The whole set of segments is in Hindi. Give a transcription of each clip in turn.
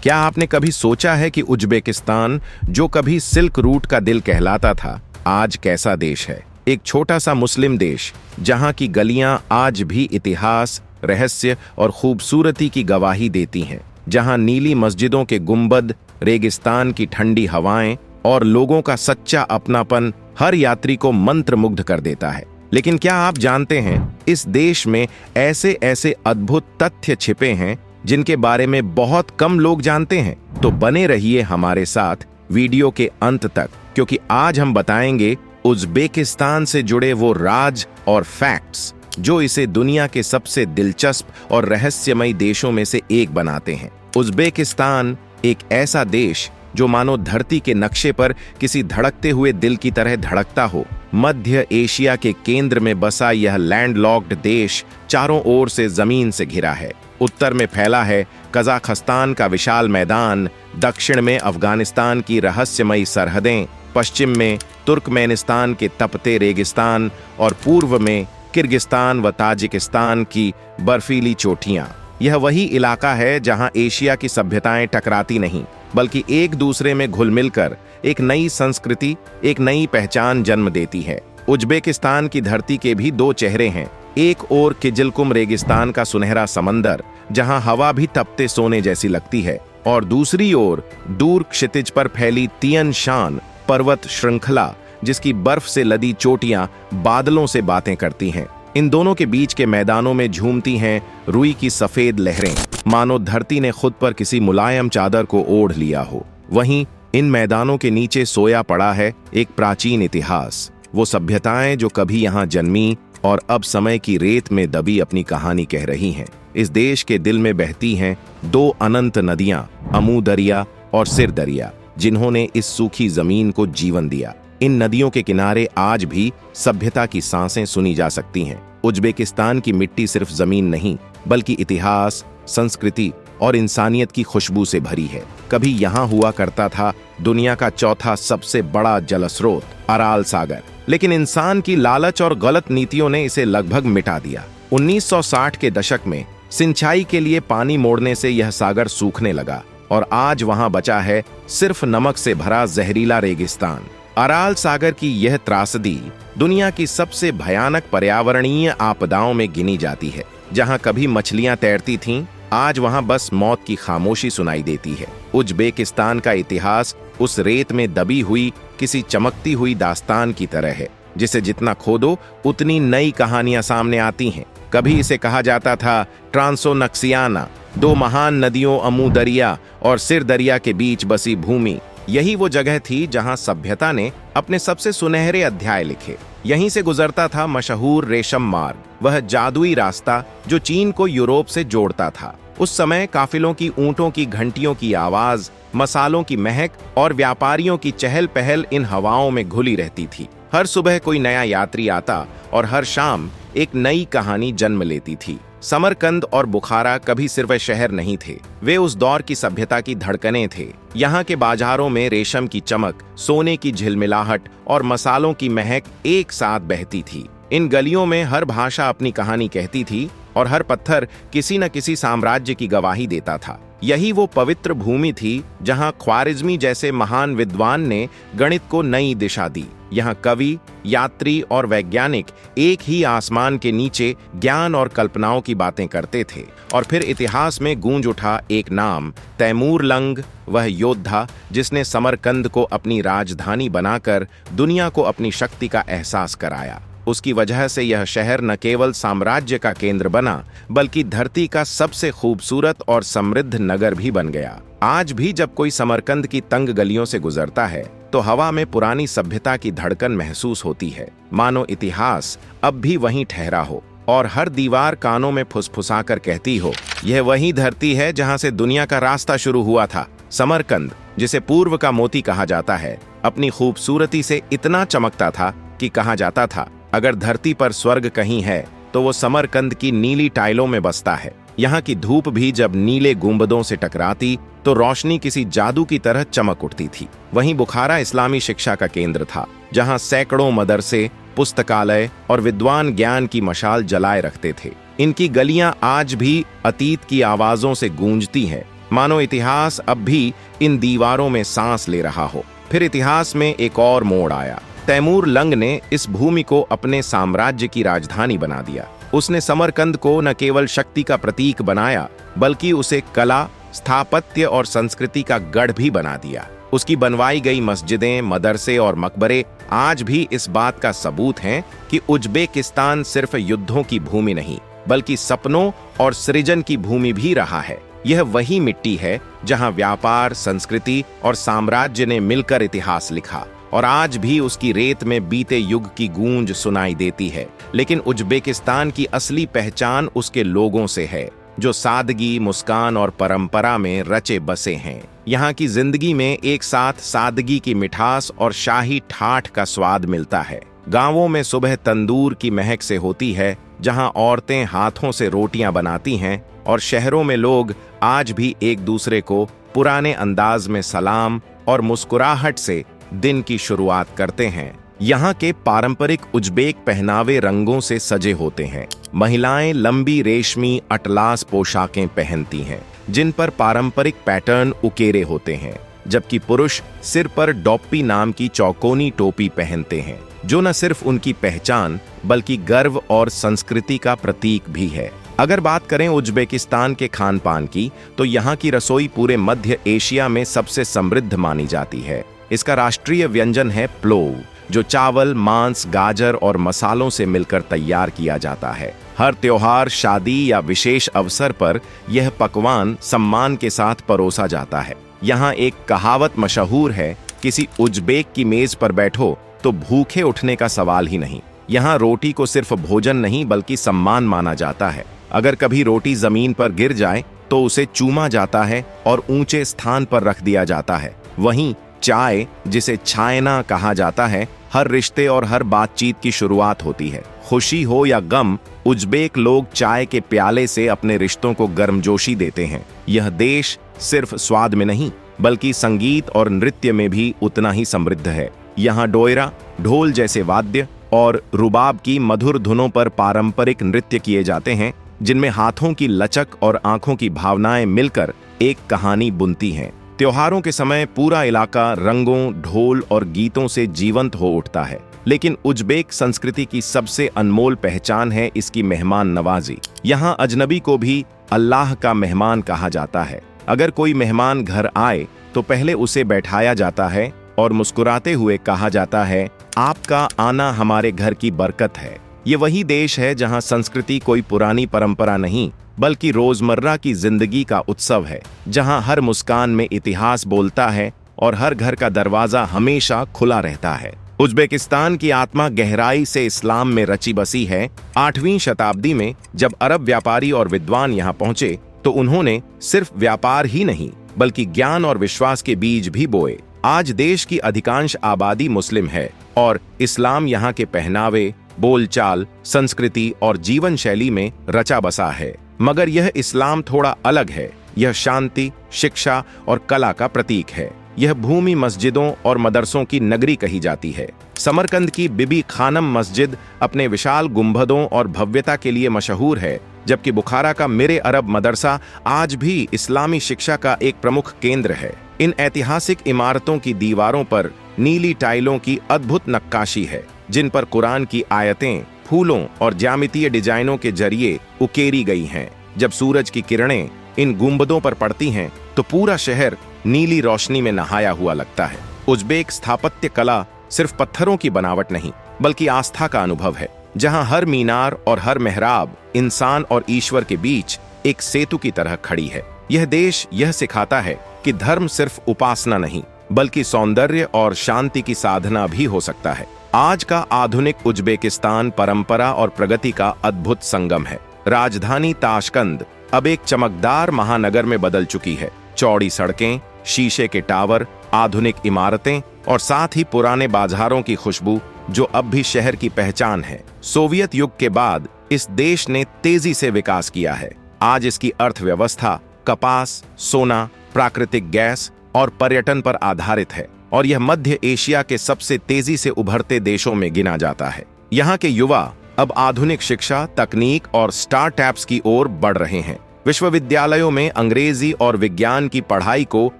क्या आपने कभी सोचा है कि उज्बेकिस्तान, जो कभी सिल्क रूट का दिल कहलाता था, आज कैसा देश है? एक छोटा सा मुस्लिम देश जहां की गलियां आज भी इतिहास, रहस्य और खूबसूरती की गवाही देती हैं, जहां नीली मस्जिदों के गुंबद, रेगिस्तान की ठंडी हवाएं और लोगों का सच्चा अपनापन हर यात्री को मंत्रमुग्ध कर देता है। लेकिन क्या आप जानते हैं, इस देश में ऐसे ऐसे अद्भुत तथ्य छिपे हैं जिनके बारे में बहुत कम लोग जानते हैं। तो बने रहिए हमारे साथ वीडियो के अंत तक, क्योंकि आज हम बताएंगे उज्बेकिस्तान से जुड़े वो राज और फैक्ट्स जो इसे दुनिया के सबसे दिलचस्प और रहस्यमयी देशों में से एक बनाते हैं। उज्बेकिस्तान एक ऐसा देश जो मानो धरती के नक्शे पर किसी धड़कते हुए दिल की तरह धड़कता हो। मध्य एशिया के केंद्र में बसा यह लैंडलॉक्ड देश चारों ओर से जमीन से घिरा है। उत्तर में फैला है कजाकिस्तान का विशाल मैदान, दक्षिण में अफगानिस्तान की रहस्यमयी सरहदें, पश्चिम में तुर्कमेनिस्तान के तपते रेगिस्तान और पूर्व में किर्गिस्तान व ताजिकिस्तान की बर्फीली चोटियां। यह वही इलाका है जहां एशिया की सभ्यताएं टकराती नहीं, बल्कि एक दूसरे में घुल मिलकर एक नई संस्कृति, एक नई पहचान जन्म देती है। उज्बेकिस्तान की धरती के भी दो चेहरे हैं। एक ओर किजिलकुम रेगिस्तान का सुनहरा समंदर, जहां हवा भी तपते सोने जैसी लगती है, और दूसरी ओर दूर क्षितिज पर फैली तियन शान पर्वत श्रृंखला, जिसकी बर्फ से लदी चोटियां बादलों से बातें करती हैं। इन दोनों के बीच के मैदानों में झूमती हैं रुई की सफेद लहरें, मानो धरती ने खुद पर किसी मुलायम चादर को ओढ़ लिया हो। वहीं इन मैदानों के नीचे सोया पड़ा है एक प्राचीन इतिहास, वो सभ्यताएं जो कभी यहाँ जन्मी और अब समय की रेत में दबी अपनी कहानी कह रही हैं। इस देश के दिल में बहती हैं दो अनंत नदियां, अमू दरिया और सिर दरिया, जिन्होंने इस सूखी जमीन को जीवन दिया। इन नदियों के किनारे आज भी सभ्यता की सांसें सुनी जा सकती हैं। उज्बेकिस्तान की मिट्टी सिर्फ जमीन नहीं, बल्कि इतिहास, संस्कृति और इंसानियत की खुशबू से भरी है। कभी यहाँ हुआ करता था दुनिया का चौथा सबसे बड़ा जलस्रोत, अराल सागर, लेकिन इंसान की लालच और गलत नीतियों ने इसे लगभग मिटा दिया। 1960 के दशक में सिंचाई के लिए पानी मोड़ने से यह सागर सूखने लगा और आज वहां बचा है सिर्फ नमक से भरा जहरीला रेगिस्तान। अराल सागर की यह त्रासदी दुनिया की सबसे भयानक पर्यावरणीय आपदाओं में गिनी जाती है। जहां कभी मछलियां तैरती थीं, आज वहां बस मौत की खामोशी सुनाई देती है। उज्बेकिस्तान का इतिहास उस रेत में दबी हुई किसी चमकती हुई दास्तान की तरह है, जिसे जितना खोदो उतनी नई कहानियां सामने आती हैं। कभी इसे कहा जाता था ट्रांसोनक्सियाना, दो महान नदियों अमू दरिया और सिर दरिया के बीच बसी भूमि। यही वो जगह थी जहां सभ्यता ने अपने सबसे सुनहरे अध्याय लिखे। यहीं से गुजरता था मशहूर रेशम मार्ग, वह जादुई रास्ता जो चीन को यूरोप से जोड़ता था। उस समय काफिलों की, ऊंटों की घंटियों की आवाज, मसालों की महक और व्यापारियों की चहल पहल इन हवाओं में घुली रहती थी। हर सुबह कोई नया यात्री आता और हर शाम एक नई कहानी जन्म लेती थी। समरकंद और बुखारा कभी सिर्फ शहर नहीं थे, वे उस दौर की सभ्यता की धड़कनें थे। यहाँ के बाजारों में रेशम की चमक, सोने की झिलमिलाहट और मसालों की महक एक साथ बहती थी। इन गलियों में हर भाषा अपनी कहानी कहती थी और हर पत्थर किसी न किसी साम्राज्य की गवाही देता था। यही वो पवित्र भूमि थी जहां ख्वारिज़मी जैसे महान विद्वान ने गणित को नई दिशा दी। यहाँ कवि, यात्री और वैज्ञानिक एक ही आसमान के नीचे ज्ञान और कल्पनाओं की बातें करते थे। और फिर इतिहास में गूंज उठा एक नाम, तैमूर लंग, वह योद्धा जिसने समरकंद को अपनी राजधानी बनाकर दुनिया को अपनी शक्ति का एहसास कराया। उसकी वजह से यह शहर न केवल साम्राज्य का केंद्र बना, बल्कि धरती का सबसे खूबसूरत और समृद्ध नगर भी बन गया। आज भी जब कोई समरकंद की तंग गलियों से गुजरता है, तो हवा में पुरानी सभ्यता की धड़कन महसूस होती है, मानो इतिहास अब भी वहीं ठहरा हो। और हर दीवार कानों में फुसफुसाकर कहती हो, यह वही धरती है जहां से दुनिया का रास्ता शुरू हुआ था। समरकंद, जिसे पूर्व का मोती कहा जाता है, अपनी खूबसूरती से इतना चमकता था कि कहा जाता था, अगर धरती पर स्वर्ग कहीं है तो वो समरकंद की नीली टाइलों में बसता है। यहाँ की धूप भी जब नीले गुंबदों से टकराती तो रोशनी किसी जादू की तरह चमक उठती थी। वहीं बुखारा इस्लामी शिक्षा का केंद्र था, जहाँ सैकड़ों मदरसे, पुस्तकालय और विद्वान ज्ञान की मशाल जलाए रखते थे। इनकी गलियां आज भी अतीत की आवाजों से गूंजती हैं, मानो इतिहास अब भी इन दीवारों में सांस ले रहा हो। फिर इतिहास में एक और मोड़ आया। तैमूर लंग ने इस भूमि को अपने साम्राज्य की राजधानी बना दिया। उसने समरकंद को न केवल शक्ति का प्रतीक बनाया, बल्कि उसे कला, स्थापत्य और संस्कृति का गढ़ भी बना दिया। उसकी बनवाई गई मस्जिदें, मदरसे और मकबरे आज भी इस बात का सबूत हैं कि उज्बेकिस्तान सिर्फ युद्धों की भूमि नहीं, बल्कि सपनों और सृजन की भूमि भी रहा है। यह वही मिट्टी है जहां व्यापार, संस्कृति और साम्राज्य ने मिलकर इतिहास लिखा, और आज भी उसकी रेत में बीते युग की गूंज सुनाई देती है। लेकिन उज्बेकिस्तान की असली पहचान उसके लोगों से है, जो सादगी, मुस्कान और परंपरा में रचे बसे हैं। यहाँ की जिंदगी में एक साथ सादगी की मिठास और शाही ठाठ का स्वाद मिलता है। गांवों में सुबह तंदूर की महक से होती है, जहां औरतें हाथों से रोटियां बनाती हैं, और शहरों में लोग आज भी एक दूसरे को पुराने अंदाज में सलाम और मुस्कुराहट से दिन की शुरुआत करते हैं। यहाँ के पारंपरिक उज्बेक पहनावे रंगों से सजे होते हैं। महिलाएं लंबी रेशमी अटलास पोशाकें पहनती हैं, जिन पर पारंपरिक पैटर्न उकेरे होते हैं, जबकि पुरुष सिर पर डोप्पी नाम की चौकोनी टोपी पहनते हैं, जो न सिर्फ उनकी पहचान बल्कि गर्व और संस्कृति का प्रतीक भी है। अगर बात करें उज्बेकिस्तान के खान पान की, तो यहाँ की रसोई पूरे मध्य एशिया में सबसे समृद्ध मानी जाती है। इसका राष्ट्रीय व्यंजन है प्लोव, जो चावल, मांस, गाजर और मसालों से मिलकर तैयार किया जाता है। हर त्योहार, शादी या विशेष अवसर पर यह पकवान सम्मान के साथ परोसा जाता है। यहाँ एक कहावत मशहूर है, किसी उज्बेक की मेज पर बैठो तो भूखे उठने का सवाल ही नहीं। यहाँ रोटी को सिर्फ भोजन नहीं बल्कि सम्मान माना जाता है। अगर कभी रोटी जमीन पर गिर जाए तो उसे चूमा जाता है और ऊंचे स्थान पर रख दिया जाता है। वहीं चाय, जिसे छायना कहा जाता है, हर रिश्ते और हर बातचीत की शुरुआत होती है। खुशी हो या गम, उज्बेक लोग चाय के प्याले से अपने रिश्तों को गर्मजोशी देते हैं। यह देश सिर्फ स्वाद में नहीं बल्कि संगीत और नृत्य में भी उतना ही समृद्ध है। यहाँ डोयरा, ढोल जैसे वाद्य और रुबाब की मधुर धुनों पर पारंपरिक नृत्य किए जाते हैं, जिनमें हाथों की लचक और आंखों की भावनाएं मिलकर एक कहानी बुनती हैं। त्योहारों के समय पूरा इलाका रंगों, ढोल और गीतों से जीवंत हो उठता है। लेकिन उज्बेक संस्कृति की सबसे अनमोल पहचान है इसकी मेहमान नवाजी। यहाँ अजनबी को भी अल्लाह का मेहमान कहा जाता है। अगर कोई मेहमान घर आए तो पहले उसे बैठाया जाता है और मुस्कुराते हुए कहा जाता है, आपका आना हमारे घर की बरकत है। ये वही देश है जहाँ संस्कृति कोई पुरानी परंपरा नहीं बल्कि रोजमर्रा की जिंदगी का उत्सव है, जहां हर मुस्कान में इतिहास बोलता है और हर घर का दरवाजा हमेशा खुला रहता है। उज्बेकिस्तान की आत्मा गहराई से इस्लाम में रची बसी है। 8वीं शताब्दी में जब अरब व्यापारी और विद्वान यहाँ पहुंचे तो उन्होंने सिर्फ व्यापार ही नहीं बल्कि ज्ञान और विश्वास के बीज भी बोए। आज देश की अधिकांश आबादी मुस्लिम है और इस्लाम यहाँ के पहनावे, बोलचाल, संस्कृति और जीवन शैली में रचा बसा है। मगर यह इस्लाम थोड़ा अलग है। यह शांति, शिक्षा और कला का प्रतीक है। यह भूमि मस्जिदों और मदरसों की नगरी कही जाती है। समरकंद की बीबी खानम मस्जिद अपने विशाल गुंबदों और भव्यता के लिए मशहूर है, जबकि बुखारा का मिरे अरब मदरसा आज भी इस्लामी शिक्षा का एक प्रमुख केंद्र है। इन ऐतिहासिक इमारतों की दीवारों पर नीली टाइलों की अद्भुत नक्काशी है, जिन पर कुरान की आयतें फूलों और ज्यामितीय डिजाइनों के जरिए उकेरी गई हैं। जब सूरज की किरणें इन गुंबदों पर पड़ती हैं तो पूरा शहर नीली रोशनी में नहाया हुआ लगता है। उज्बेक स्थापत्य कला सिर्फ पत्थरों की बनावट नहीं बल्कि आस्था का अनुभव है, जहां हर मीनार और हर मेहराब इंसान और ईश्वर के बीच एक सेतु की तरह खड़ी है। यह देश यह सिखाता है कि धर्म सिर्फ उपासना नहीं बल्कि सौंदर्य और शांति की साधना भी हो सकता है। आज का आधुनिक उज्बेकिस्तान परंपरा और प्रगति का अद्भुत संगम है। राजधानी ताशकंद अब एक चमकदार महानगर में बदल चुकी है। चौड़ी सड़कें, शीशे के टावर, आधुनिक इमारतें और साथ ही पुराने बाजारों की खुशबू जो अब भी शहर की पहचान है। सोवियत युग के बाद इस देश ने तेजी से विकास किया है। आज इसकी अर्थव्यवस्था कपास, सोना, प्राकृतिक गैस और पर्यटन पर आधारित है और यह मध्य एशिया के सबसे तेजी से उभरते देशों में गिना जाता है। यहाँ के युवा अब आधुनिक शिक्षा, तकनीक और स्टार्टअप्स की ओर बढ़ रहे हैं। विश्वविद्यालयों में अंग्रेजी और विज्ञान की पढ़ाई को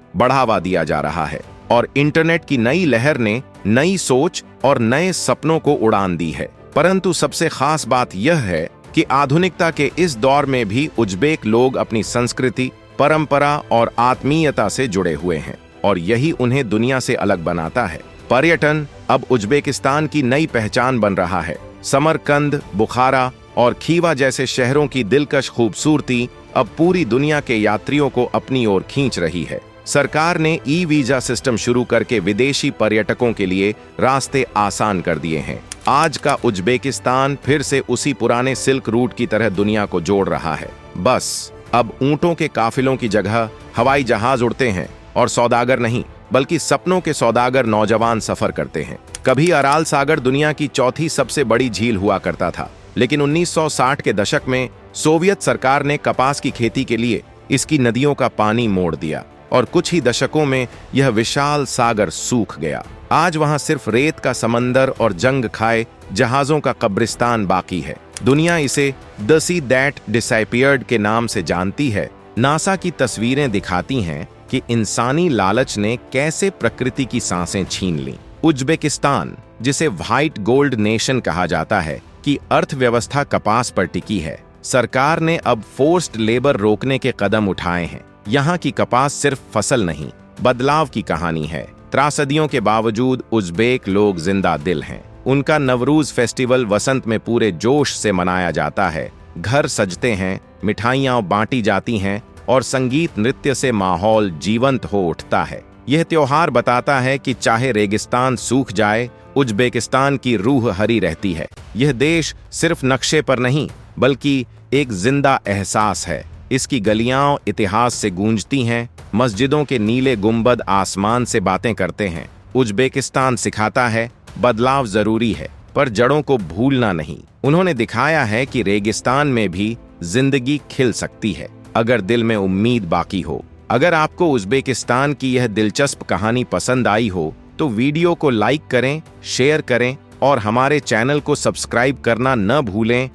बढ़ावा दिया जा रहा है और इंटरनेट की नई लहर ने नई सोच और नए सपनों को उड़ान दी है। परंतु सबसे खास बात यह है कि आधुनिकता के इस दौर में भी उज्बेक लोग अपनी संस्कृति, परंपरा और आत्मीयता से जुड़े हुए हैं और यही उन्हें दुनिया से अलग बनाता है। पर्यटन अब उज्बेकिस्तान की नई पहचान बन रहा है। समरकंद, बुखारा और खीवा जैसे शहरों की दिलकश खूबसूरती अब पूरी दुनिया के यात्रियों को अपनी ओर खींच रही है। सरकार ने ई वीजा सिस्टम शुरू करके विदेशी पर्यटकों के लिए रास्ते आसान कर दिए हैं। आज का उज्बेकिस्तान फिर से उसी पुराने सिल्क रूट की तरह दुनिया को जोड़ रहा है। बस अब ऊंटों के काफिलों की जगह हवाई जहाज उड़ते हैं और सौदागर नहीं बल्कि सपनों के सौदागर नौजवान सफर करते हैं। कभी अराल सागर दुनिया की चौथी सबसे बड़ी झील हुआ करता था, लेकिन 1960 के दशक में सोवियत सरकार ने कपास की खेती के लिए इसकी नदियों का पानी मोड़ दिया और कुछ ही दशकों में यह विशाल सागर सूख गया। आज वहां सिर्फ रेत का समंदर और जंग खाए जहाजों का कब्रिस्तान बाकी है। दुनिया इसे द सी दैट डिसअपीयर्ड के नाम से जानती है। नासा की तस्वीरें दिखाती हैं कि इंसानी लालच ने कैसे प्रकृति की सांसें छीन लीं। उज्बेकिस्तान, जिसे व्हाइट गोल्ड नेशन कहा जाता है, की अर्थव्यवस्था कपास पर टिकी है। सरकार ने अब फोर्स्ड लेबर रोकने के कदम उठाए हैं। यहाँ की कपास सिर्फ फसल नहीं, बदलाव की कहानी है। त्रासदियों के बावजूद उज्बेक लोग जिंदा दिल हैं। उनका नवरूज फेस्टिवल वसंत में पूरे जोश से मनाया जाता है। घर सजते हैं, मिठाइयाँ बांटी जाती हैं और संगीत नृत्य से माहौल जीवंत हो उठता है। यह त्योहार बताता है कि चाहे रेगिस्तान सूख जाए, उज्बेकिस्तान की रूह हरी रहती है। यह देश सिर्फ नक्शे पर नहीं बल्कि एक जिंदा एहसास है। इसकी गलियां इतिहास से गूंजती हैं, मस्जिदों के नीले गुंबद आसमान से बातें करते हैं। उज्बेकिस्तान सिखाता है बदलाव जरूरी है पर जड़ों को भूलना नहीं। उन्होंने दिखाया है कि रेगिस्तान में भी जिंदगी खिल सकती है अगर दिल में उम्मीद बाकी हो। अगर आपको उज्बेकिस्तान की यह दिलचस्प कहानी पसंद आई हो तो वीडियो को लाइक करें, शेयर करें और हमारे चैनल को सब्सक्राइब करना न भूलें